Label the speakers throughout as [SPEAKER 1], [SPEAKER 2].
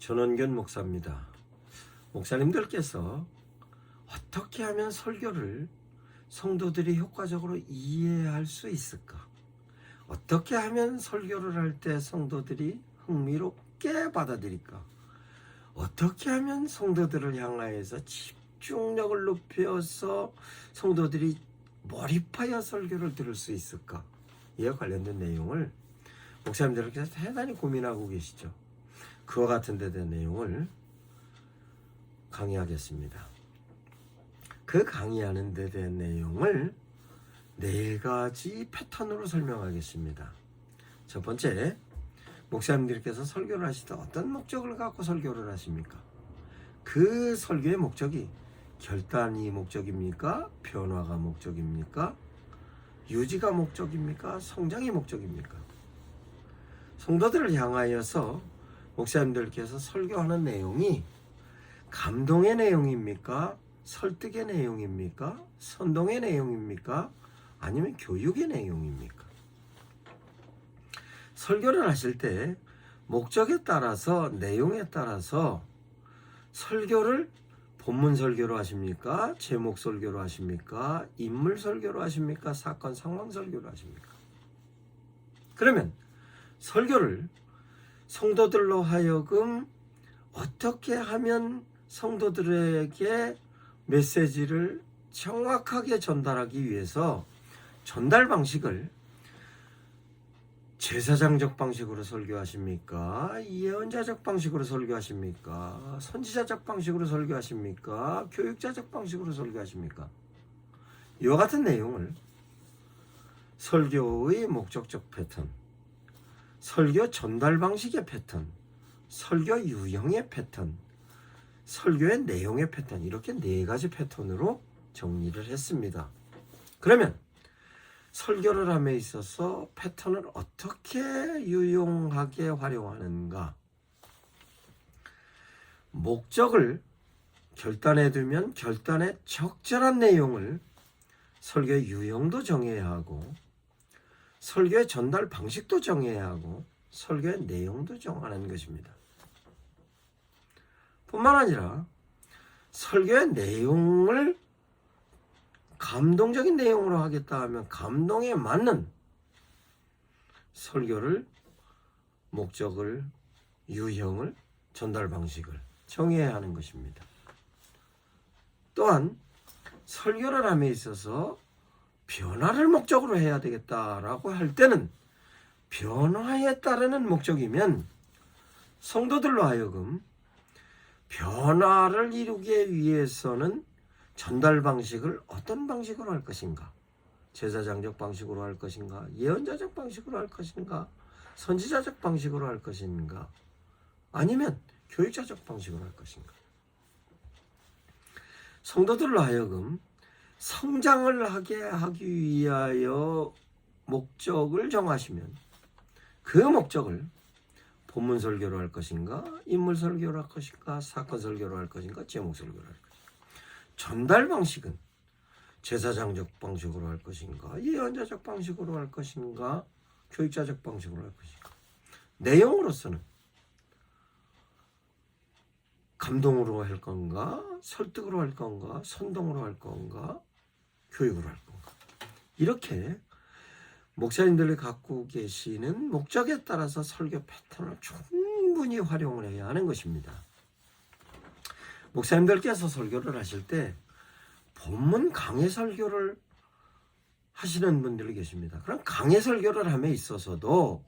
[SPEAKER 1] 전원균 목사입니다. 목사님들께서 어떻게 하면 설교를 성도들이 효과적으로 이해할 수 있을까? 어떻게 하면 설교를 할 때 성도들이 흥미롭게 받아들일까? 어떻게 하면 성도들을 향하여서 집중력을 높여서 성도들이 몰입하여 설교를 들을 수 있을까? 이와 관련된 내용을 목사님들께서 대단히 고민하고 계시죠. 그와 같은 데 대한 내용을 강의하겠습니다. 그 강의하는 데 대한 내용을 4가지 패턴으로 설명하겠습니다. 첫 번째, 목사님들께서 설교를 하실 때 어떤 목적을 갖고 설교를 하십니까? 그 설교의 목적이 결단이 목적입니까? 변화가 목적입니까? 유지가 목적입니까? 성장이 목적입니까? 성도들을 향하여서 목사님들께서 설교하는 내용이 감동의 내용입니까? 설득의 내용입니까? 선동의 내용입니까? 아니면 교육의 내용입니까? 설교를 하실 때 목적에 따라서, 내용에 따라서 설교를 본문 설교로 하십니까? 제목 설교로 하십니까? 인물 설교로 하십니까? 사건 상황 설교로 하십니까? 그러면 설교를 성도들로 하여금 어떻게 하면 성도들에게 메시지를 정확하게 전달하기 위해서 전달 방식을 제사장적 방식으로 설교하십니까? 예언자적 방식으로 설교하십니까? 선지자적 방식으로 설교하십니까? 교육자적 방식으로 설교하십니까? 이와 같은 내용을 설교의 목적적 패턴, 설교 전달 방식의 패턴, 설교 유형의 패턴, 설교의 내용의 패턴, 이렇게 4가지 패턴으로 정리를 했습니다. 그러면 설교를 함에 있어서 패턴을 어떻게 유용하게 활용하는가? 목적을 결단해 두면 결단에 적절한 내용을 설교의 유형도 정해야 하고, 설교의 전달 방식도 정해야 하고, 설교의 내용도 정하는 것입니다. 뿐만 아니라 설교의 내용을 감동적인 내용으로 하겠다 하면 감동에 맞는 설교를, 목적을, 유형을, 전달 방식을 정해야 하는 것입니다. 또한 설교를 함에 있어서 변화를 목적으로 해야 되겠다라고 할 때는 변화에 따르는 목적이면 성도들로 하여금 변화를 이루기 위해서는 전달 방식을 어떤 방식으로 할 것인가? 제사장적 방식으로 할 것인가? 예언자적 방식으로 할 것인가? 선지자적 방식으로 할 것인가? 아니면 교육자적 방식으로 할 것인가? 성도들로 하여금 성장을 하기 위하여 목적을 정하시면 그 목적을 본문 설교로 할 것인가? 인물 설교로 할 것인가? 사건 설교로 할 것인가? 제목 설교로 할 것인가? 전달 방식은 제사장적 방식으로 할 것인가? 예언자적 방식으로 할 것인가? 교육자적 방식으로 할 것인가? 내용으로서는 감동으로 할 건가? 설득으로 할 건가? 선동으로 할 건가? 교육으로 할 건가? 이렇게 목사님들이 갖고 계시는 목적에 따라서 설교 패턴을 충분히 활용을 해야 하는 것입니다. 목사님들께서 설교를 하실 때 본문 강해 설교를 하시는 분들이 계십니다. 그럼 강해 설교를 함에 있어서도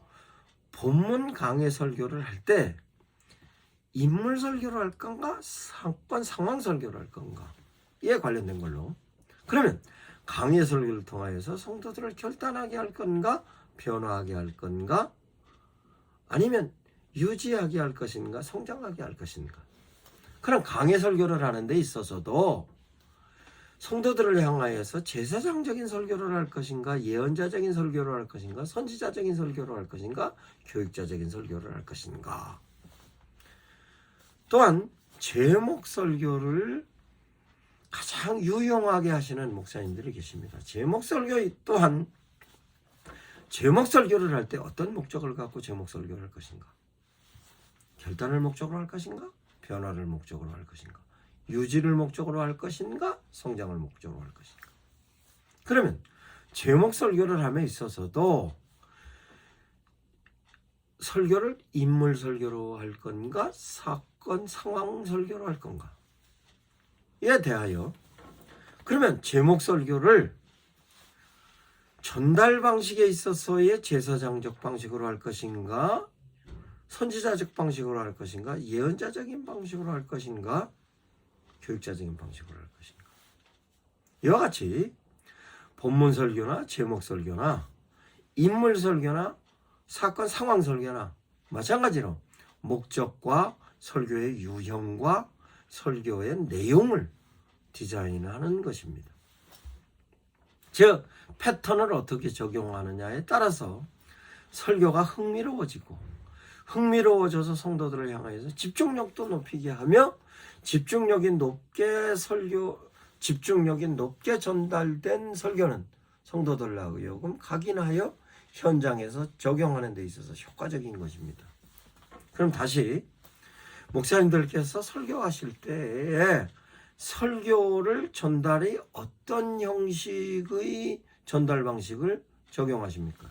[SPEAKER 1] 본문 강해 설교를 할 때 인물 설교를 할 건가? 사건 상황 설교를 할 건가? 이에 관련된 걸로. 그러면 강해 설교를 통하여서 성도들을 결단하게 할 건가? 변화하게 할 건가? 아니면 유지하게 할 것인가? 성장하게 할 것인가? 그럼 강해 설교를 하는 데 있어서도 성도들을 향하여서 제사장적인 설교를 할 것인가? 예언자적인 설교를 할 것인가? 선지자적인 설교를 할 것인가? 교육자적인 설교를 할 것인가? 또한 제목 설교를 가장 유용하게 하시는 목사님들이 계십니다. 제목 설교 또한 제목 설교를 할 때 어떤 목적을 갖고 제목 설교를 할 것인가? 결단을 목적으로 할 것인가? 변화를 목적으로 할 것인가? 유지를 목적으로 할 것인가? 성장을 목적으로 할 것인가? 그러면 제목 설교를 함에 있어서도 설교를 인물 설교로 할 건가? 사건, 상황 설교로 할 건가? 이에 대하여 그러면 제목 설교를 전달 방식에 있어서의 제사장적 방식으로 할 것인가? 선지자적 방식으로 할 것인가? 예언자적인 방식으로 할 것인가? 교육자적인 방식으로 할 것인가? 이와 같이 본문 설교나 제목 설교나 인물 설교나 사건 상황 설교나 마찬가지로 목적과 설교의 유형과 설교의 내용을 디자인하는 것입니다. 즉 패턴을 어떻게 적용하느냐에 따라서 설교가 흥미로워져서 성도들을 향하여서 집중력도 높이게 하며 집중력이 높게 전달된 설교는 성도들로 하여금 각인하여 현장에서 적용하는 데 있어서 효과적인 것입니다. 그럼 다시 목사님들께서 설교하실 때에 설교를 전달이 어떤 형식의 전달 방식을 적용하십니까?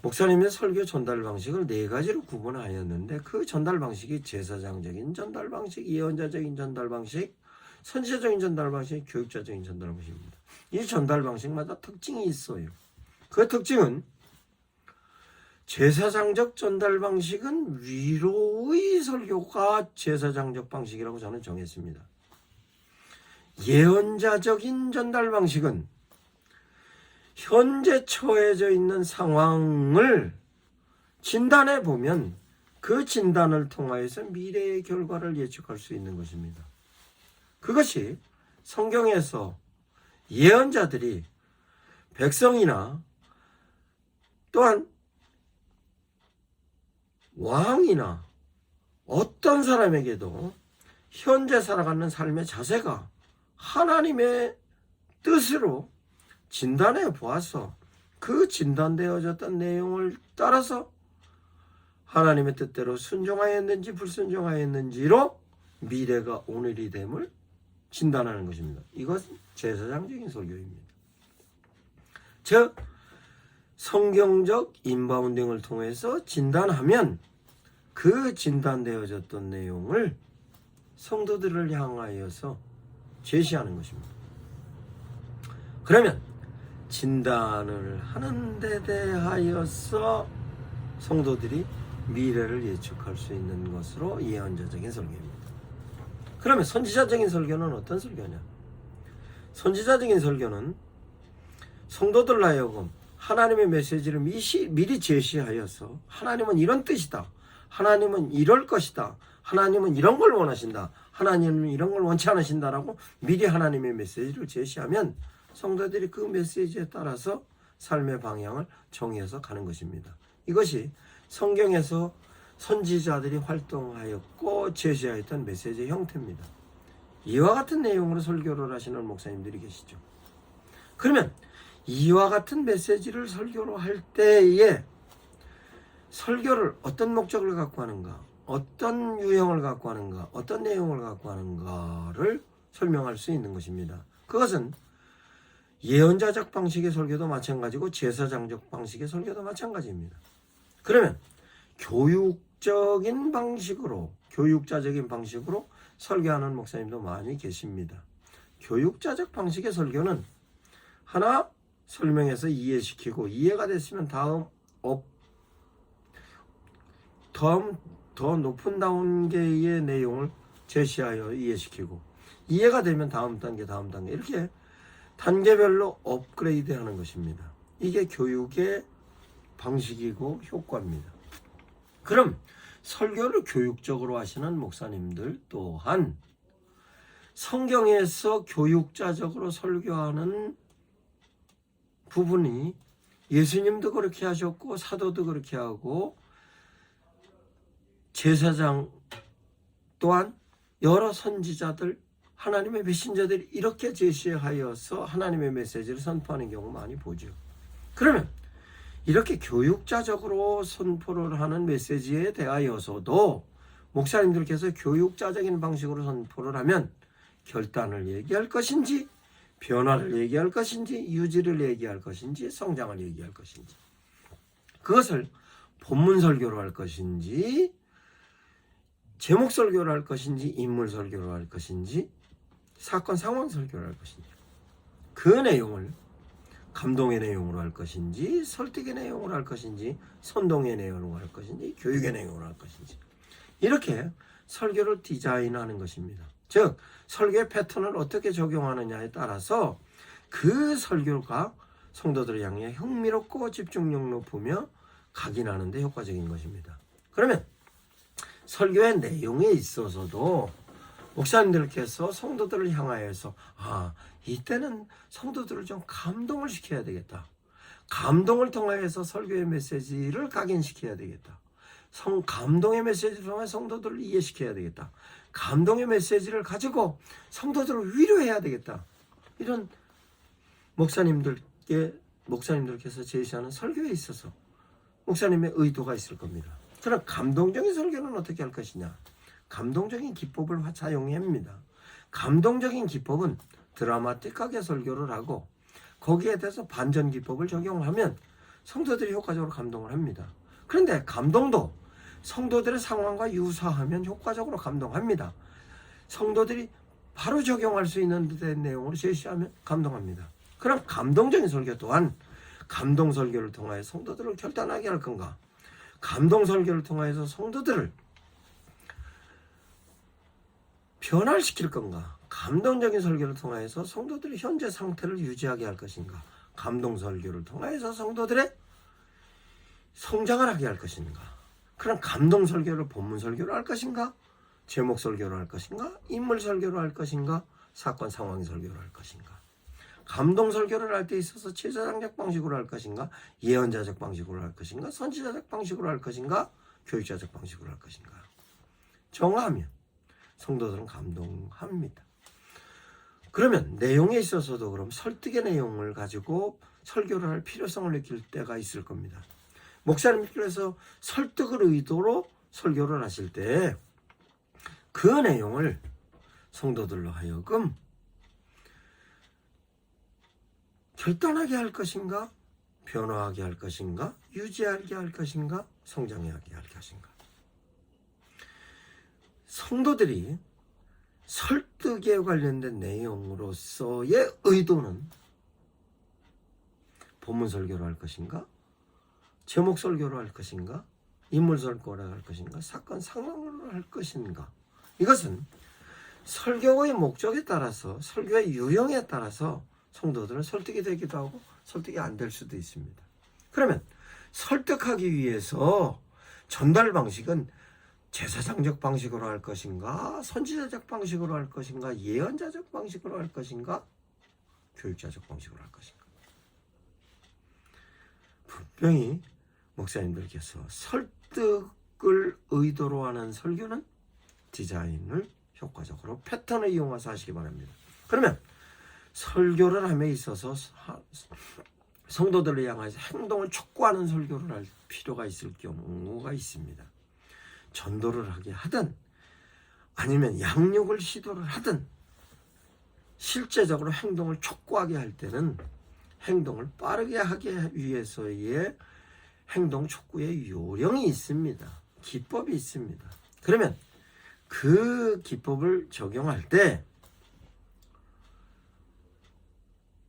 [SPEAKER 1] 목사님의 설교 전달 방식을 4가지로 구분하였는데 그 전달 방식이 제사장적인 전달 방식, 예언자적인 전달 방식, 선지자적인 전달 방식, 교육자적인 전달 방식입니다. 이 전달 방식마다 특징이 있어요. 그 특징은 제사장적 전달 방식은 위로의 설교가 제사장적 방식이라고 저는 정했습니다. 예언자적인 전달 방식은 현재 처해져 있는 상황을 진단해 보면 그 진단을 통하여서 미래의 결과를 예측할 수 있는 것입니다. 그것이 성경에서 예언자들이 백성이나 또한 왕이나 어떤 사람에게도 현재 살아가는 삶의 자세가 하나님의 뜻으로 진단해 보아서 그 진단되어졌던 내용을 따라서 하나님의 뜻대로 순종하였는지 불순종하였는지로 미래가 오늘이 됨을 진단하는 것입니다. 이것은 제사장적인 설교입니다. 즉 성경적 인바운딩을 통해서 진단하면 그 진단되어졌던 내용을 성도들을 향하여서 제시하는 것입니다. 그러면 진단을 하는 데 대하여서 성도들이 미래를 예측할 수 있는 것으로 예언자적인 설교입니다. 그러면 선지자적인 설교는 어떤 설교냐? 선지자적인 설교는 성도들로 하여금 하나님의 메시지를 미리 제시하여서 하나님은 이런 뜻이다. 하나님은 이럴 것이다. 하나님은 이런 걸 원하신다. 하나님은 이런 걸 원치 않으신다라고 미리 하나님의 메시지를 제시하면 성도들이 그 메시지에 따라서 삶의 방향을 정해서 가는 것입니다. 이것이 성경에서 선지자들이 활동하였고 제시하였던 메시지의 형태입니다. 이와 같은 내용으로 설교를 하시는 목사님들이 계시죠. 그러면 이와 같은 메시지를 설교로 할 때에 설교를 어떤 목적을 갖고 하는가, 어떤 유형을 갖고 하는가, 어떤 내용을 갖고 하는가를 설명할 수 있는 것입니다. 그것은 예언자적 방식의 설교도 마찬가지고 제사장적 방식의 설교도 마찬가지입니다. 그러면 교육자적인 방식으로 설교하는 목사님도 많이 계십니다. 교육자적 방식의 설교는 하나 설명해서 이해시키고 이해가 됐으면 다음 더 높은 단계의 내용을 제시하여 이해시키고 이해가 되면 다음 단계 이렇게 단계별로 업그레이드하는 것입니다. 이게 교육의 방식이고 효과입니다. 그럼 설교를 교육적으로 하시는 목사님들 또한 성경에서 교육자적으로 설교하는 부분이 예수님도 그렇게 하셨고 사도도 그렇게 하고 제사장 또한 여러 선지자들 하나님의 메신저들이 이렇게 제시하여서 하나님의 메시지를 선포하는 경우 많이 보죠. 그러면 이렇게 교육자적으로 선포를 하는 메시지에 대하여서도 목사님들께서 교육자적인 방식으로 선포를 하면 결단을 얘기할 것인지, 변화를 얘기할 것인지, 유지를 얘기할 것인지, 성장을 얘기할 것인지, 그것을 본문 설교로 할 것인지, 제목 설교로 할 것인지, 인물 설교로 할 것인지, 사건 상황 설교를 할 것인지, 그 내용을 감동의 내용으로 할 것인지, 설득의 내용으로 할 것인지, 선동의 내용으로 할 것인지, 교육의 내용으로 할 것인지, 이렇게 설교를 디자인하는 것입니다. 즉 설교의 패턴을 어떻게 적용하느냐에 따라서 그 설교가 성도들을 향해 흥미롭고 집중력 높으며 각인하는 데 효과적인 것입니다. 그러면 설교의 내용에 있어서도 목사님들께서 성도들을 향하여서 이때는 성도들을 좀 감동을 시켜야 되겠다. 감동을 통하여서 설교의 메시지를 각인시켜야 되겠다. 감동의 메시지를 통해 성도들을 이해시켜야 되겠다. 감동의 메시지를 가지고 성도들을 위로해야 되겠다. 이런 목사님들께서 제시하는 설교에 있어서 목사님의 의도가 있을 겁니다. 그럼 감동적인 설교는 어떻게 할 것이냐? 감동적인 기법을 사용해야 합니다. 감동적인 기법은 드라마틱하게 설교를 하고 거기에 대해서 반전 기법을 적용하면 성도들이 효과적으로 감동을 합니다. 그런데 감동도 성도들의 상황과 유사하면 효과적으로 감동합니다. 성도들이 바로 적용할 수 있는 내용으로 제시하면 감동합니다. 그럼 감동적인 설교 또한 감동 설교를 통하여 성도들을 결단하게 할 건가? 감동 설교를 통하여서 성도들을 변화시킬 건가? 감동적인 설교를 통하여서 성도들의 현재 상태를 유지하게 할 것인가? 감동 설교를 통하여서 성도들의 성장을 하게 할 것인가? 그럼 감동 설교를 본문 설교로 할 것인가? 제목 설교로 할 것인가? 인물 설교로 할 것인가? 사건 상황 설교로 할 것인가? 감동 설교를 할 때 있어서 제사장적 방식으로 할 것인가? 예언자적 방식으로 할 것인가? 선지자적 방식으로 할 것인가? 교육자적 방식으로 할 것인가? 정하면 성도들은 감동합니다. 그러면 내용에 있어서도 그럼 설득의 내용을 가지고 설교를 할 필요성을 느낄 때가 있을 겁니다. 목사님께서 설득을 의도로 설교를 하실 때 그 내용을 성도들로 하여금 결단하게 할 것인가? 변화하게 할 것인가? 유지하게 할 것인가? 성장하게 할 것인가? 성도들이 설득에 관련된 내용으로서의 의도는 본문 설교로 할 것인가? 제목 설교로 할 것인가? 인물 설교로 할 것인가? 사건 상황으로 할 것인가? 이것은 설교의 목적에 따라서 설교의 유형에 따라서 성도들은 설득이 되기도 하고 설득이 안 될 수도 있습니다. 그러면 설득하기 위해서 전달 방식은 제사장적 방식으로 할 것인가? 선지자적 방식으로 할 것인가? 예언자적 방식으로 할 것인가? 교육자적 방식으로 할 것인가? 분명히 목사님들께서 설득을 의도로 하는 설교는 디자인을 효과적으로 패턴을 이용해서 하시기 바랍니다. 그러면 설교를 함에 있어서 성도들을 향해서 행동을 촉구하는 설교를 할 필요가 있을 경우가 있습니다. 전도를 하게 하든 아니면 양육을 시도를 하든 실제적으로 행동을 촉구하게 할 때는 행동을 빠르게 하기 위해서의 행동 촉구의 요령이 있습니다. 기법이 있습니다. 그러면 그 기법을 적용할 때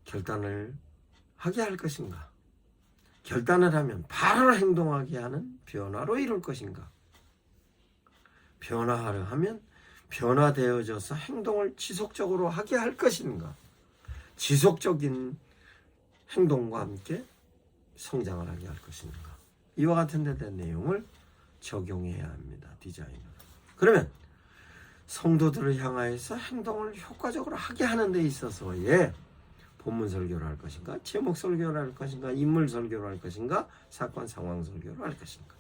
[SPEAKER 1] 결단을 하게 할 것인가? 결단을 하면 바로 행동하게 하는 변화로 이룰 것인가? 변화하려 하면 변화되어져서 행동을 지속적으로 하게 할 것인가? 지속적인 행동과 함께 성장을 하게 할 것인가? 이와 같은 데 대한 내용을 적용해야 합니다. 디자인으로. 그러면 성도들을 향하여서 행동을 효과적으로 하게 하는 데 있어서의 본문 설교를 할 것인가? 제목 설교를 할 것인가? 인물 설교를 할 것인가? 사건 상황 설교를 할 것인가?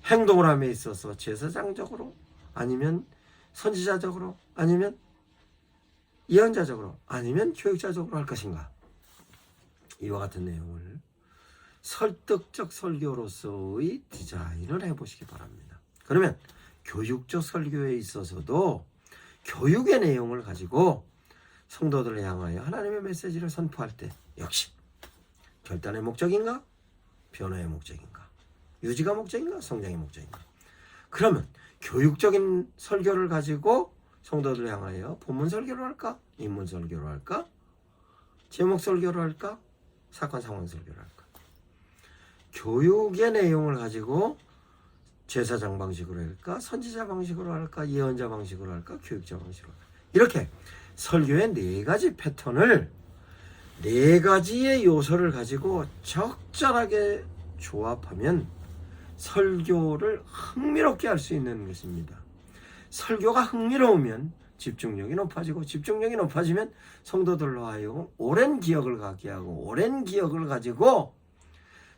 [SPEAKER 1] 행동을 함에 있어서 제사장적으로 아니면 선지자적으로 아니면 예언자적으로 아니면 교육자적으로 할 것인가? 이와 같은 내용을 설득적 설교로서의 디자인을 해보시기 바랍니다. 그러면 교육적 설교에 있어서도 교육의 내용을 가지고 성도들을 향하여 하나님의 메시지를 선포할 때 역시 결단의 목적인가? 변화의 목적인가? 유지가 목적인가? 성장의 목적인가? 그러면 교육적인 설교를 가지고 성도들을 향하여 본문 설교를 할까? 인문 설교를 할까? 제목 설교를 할까? 사건 상황 설교를 할까? 교육의 내용을 가지고 제사장 방식으로 할까? 선지자 방식으로 할까? 예언자 방식으로 할까? 교육자 방식으로 할까? 이렇게 설교의 4가지 패턴을 4가지의 요소를 가지고 적절하게 조합하면 설교를 흥미롭게 할 수 있는 것입니다. 설교가 흥미로우면 집중력이 높아지고 집중력이 높아지면 성도들로 하여금 오랜 기억을 갖게 하고 오랜 기억을 가지고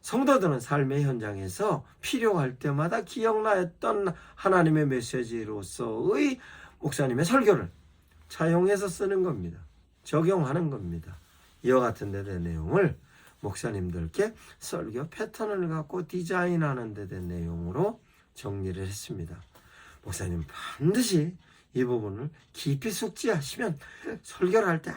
[SPEAKER 1] 성도들은 삶의 현장에서 필요할 때마다 기억나였던 하나님의 메시지로서의 목사님의 설교를 차용해서 쓰는 겁니다. 적용하는 겁니다. 이와 같은 데 된 내용을 목사님들께 설교 패턴을 갖고 디자인하는 데 된 내용으로 정리를 했습니다. 목사님 반드시 이 부분을 깊이 숙지하시면 설교를 할 때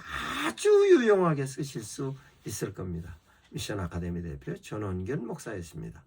[SPEAKER 1] 아주 유용하게 쓰실 수 있을 겁니다. 미션 아카데미 대표 전원균 목사였습니다.